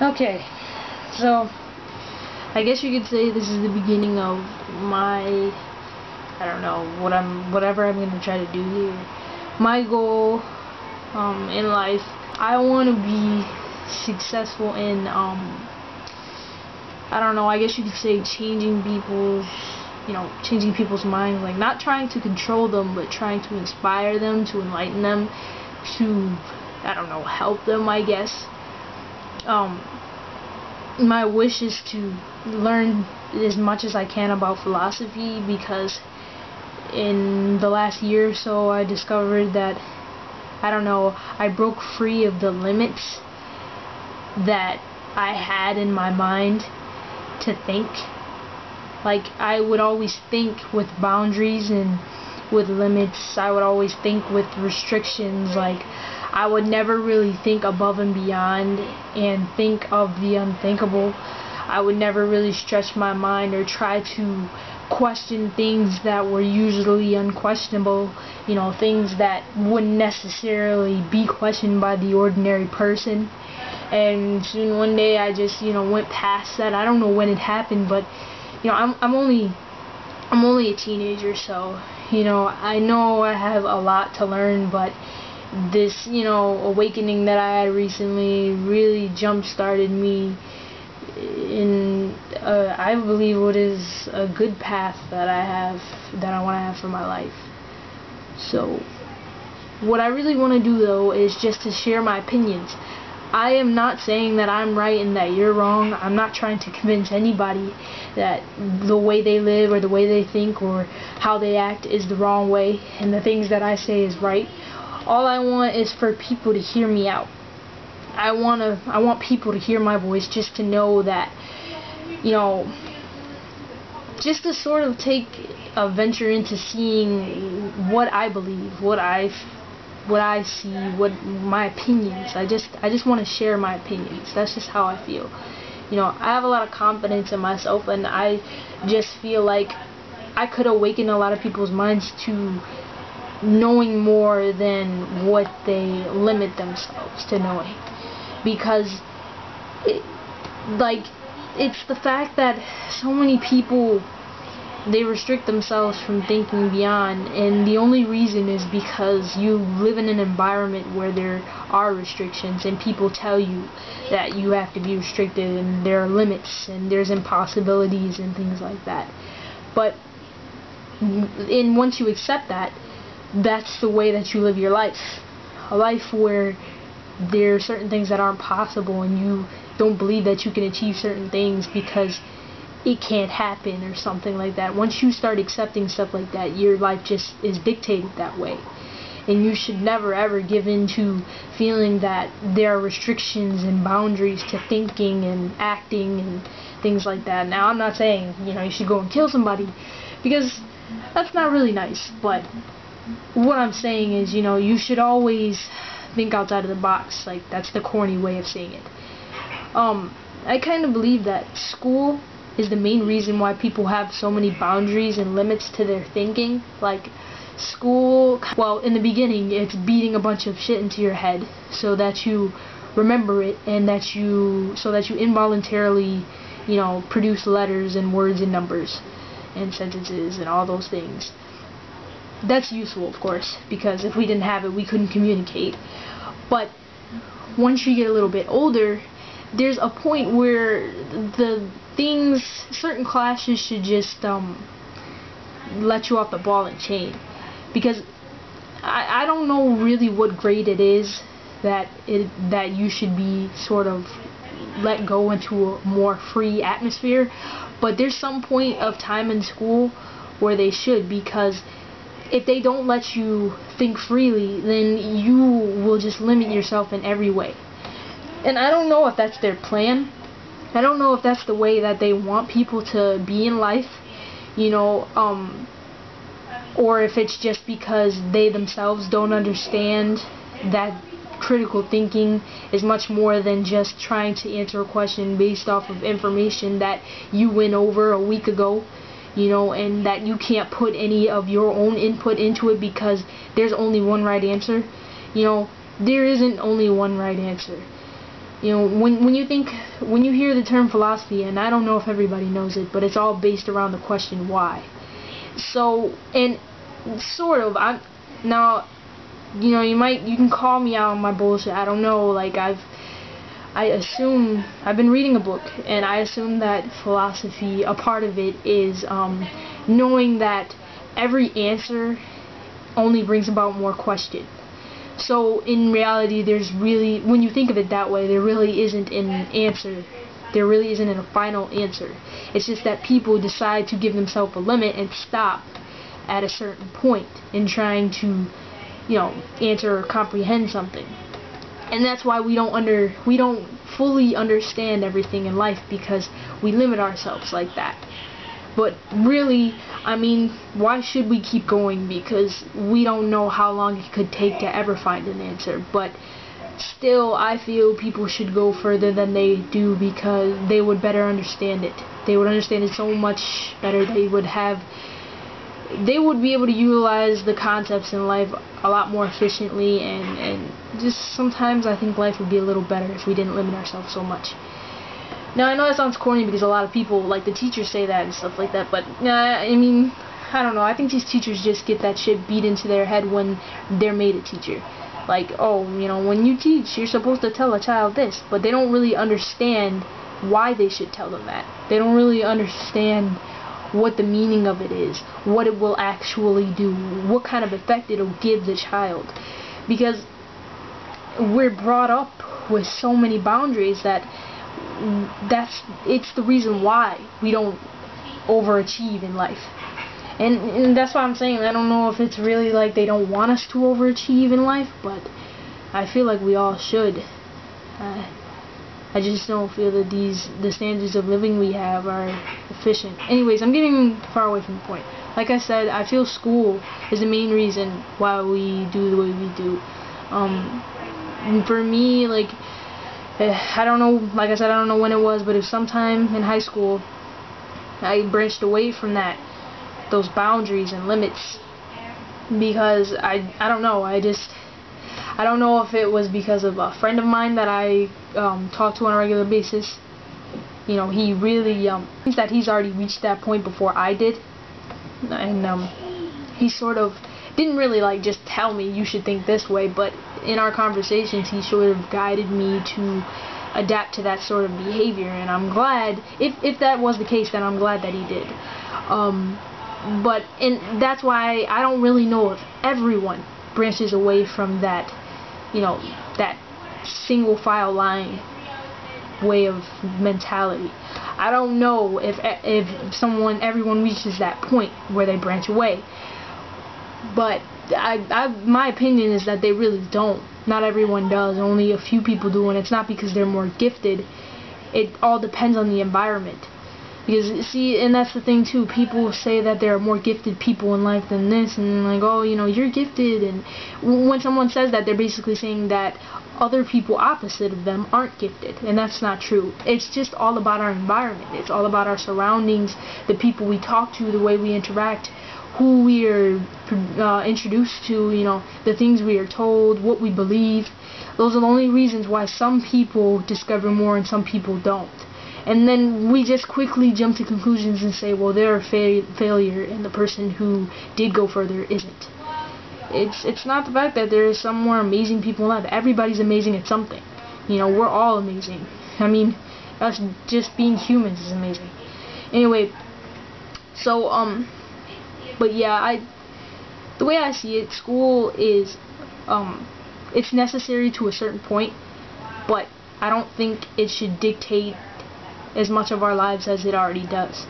Okay, so I guess you could say this is the beginning of my, I don't know, whatever I'm gonna try to do here. My goal in life, I want to be successful in I don't know, I guess you could say changing people's minds, like not trying to control them, but trying to inspire them, to enlighten them, to, I don't know, help them, I guess. My wish is to learn as much as I can about philosophy, because in the last year or so I discovered that, I don't know, I broke free of the limits that I had in my mind to think. Like, I would always think with boundaries and with limits. I would always think with restrictions. Like, I would never really think above and beyond and think of the unthinkable. I would never really stretch my mind or try to question things that were usually unquestionable, things that wouldn't necessarily be questioned by the ordinary person. And soon one day I just, went past that. I don't know when it happened, but I'm only a teenager, so I know I have a lot to learn, but this awakening that I had recently really jump-started me in I believe what is a good path that I want to have for my life. So what I really want to do, though, is just to share my opinions. I am not saying that I'm right and that you're wrong. I'm not trying to convince anybody that the way they live or the way they think or how they act is the wrong way and the things that I say is right. All I want is for people to hear me out. I want people to hear my voice, just to know that, just to sort of take a venture into seeing what I believe, what I see, what my opinions. I just want to share my opinions. That's just how I feel. I have a lot of confidence in myself, and I just feel like I could awaken a lot of people's minds to knowing more than what they limit themselves to knowing. Because it's the fact that so many people, they restrict themselves from thinking beyond, and the only reason is because you live in an environment where there are restrictions and people tell you that you have to be restricted and there are limits and there's impossibilities and things like that. But once you accept that, that's the way that you live your life. A life where there are certain things that aren't possible and you don't believe that you can achieve certain things because it can't happen or something like that. Once you start accepting stuff like that, your life just is dictated that way. And you should never ever give in to feeling that there are restrictions and boundaries to thinking and acting and things like that. Now, I'm not saying, you should go and kill somebody, because that's not really nice. But what I'm saying is, you should always think outside of the box. Like, that's the corny way of saying it. I kind of believe that school is the main reason why people have so many boundaries and limits to their thinking. Like, school, well, in the beginning, it's beating a bunch of shit into your head so that you remember it, and so that you involuntarily, produce letters and words and numbers and sentences and all those things. That's useful, of course, because if we didn't have it, we couldn't communicate. But once you get a little bit older, there's a point where certain classes should just let you off the ball and chain. Because I don't know really what grade it is that you should be sort of let go into a more free atmosphere. But there's some point of time in school where they should, because if they don't let you think freely, then you will just limit yourself in every way. And I don't know if that's their plan. I don't know if that's the way that they want people to be in life, or if it's just because they themselves don't understand that critical thinking is much more than just trying to answer a question based off of information that you went over a week ago. And that you can't put any of your own input into it because there's only one right answer. There isn't only one right answer. You know, when you hear the term philosophy, and I don't know if everybody knows it, but it's all based around the question why. So, and sort of, now, you know, you can call me out on my bullshit. I don't know, like I've been reading a book, and I assume that philosophy, a part of it is knowing that every answer only brings about more question. So in reality, there's really, when you think of it that way, there really isn't an answer. There really isn't a final answer. It's just that people decide to give themselves a limit and stop at a certain point in trying to, you know, answer or comprehend something. And that's why we don't fully understand everything in life, because we limit ourselves like that. But really, I mean, why should we keep going? Because we don't know how long it could take to ever find an answer. But still, I feel people should go further than they do, because they would better understand it. They would understand it so much better. They would be able to utilize the concepts in life a lot more efficiently, and just sometimes I think life would be a little better if we didn't limit ourselves so much. Now, I know that sounds corny because a lot of people, like the teachers, say that and stuff like that, but I mean, I don't know. I think these teachers just get that shit beat into their head when they're made a teacher. Like, oh, you know, when you teach, you're supposed to tell a child this, but they don't really understand why they should tell them that. They don't really understand what the meaning of it is, what it will actually do, what kind of effect it'll give the child. Because we're brought up with so many boundaries that it's the reason why we don't overachieve in life. And that's why I'm saying I don't know if it's really like they don't want us to overachieve in life, but I feel like we all should. I just don't feel that the standards of living we have are efficient. Anyways, I'm getting far away from the point. Like I said, I feel school is the main reason why we do the way we do. And for me, like, I don't know, like I said, I don't know when it was, but it was sometime in high school, I branched away from those boundaries and limits, because I don't know, I don't know if it was because of a friend of mine that I talked to on a regular basis. You know, he really thinks that he's already reached that point before I did, and he sort of didn't really like just tell me you should think this way, but in our conversations he sort of guided me to adapt to that sort of behavior, and I'm glad, if that was the case, then I'm glad that he did. And that's why I don't really know if everyone branches away from that, you know, that single file line way of mentality. I don't know if everyone reaches that point where they branch away, but my opinion is that they really don't. Not everyone does. Only a few people do, and it's not because they're more gifted. It all depends on the environment. Because, see, and that's the thing too, people say that there are more gifted people in life than this, and like, oh, you know, you're gifted, and when someone says that, they're basically saying that other people opposite of them aren't gifted, and that's not true. It's just all about our environment. It's all about our surroundings, the people we talk to, the way we interact, who we are introduced to, you know, the things we are told, what we believe. Those are the only reasons why some people discover more and some people don't. And then we just quickly jump to conclusions and say, well, they're a failure, and the person who did go further isn't. It's not the fact that there are some more amazing people in life. Everybody's amazing at something. You know, we're all amazing. I mean, us just being humans is amazing. Anyway, so, but yeah, the way I see it, school is, it's necessary to a certain point, but I don't think it should dictate as much of our lives as it already does.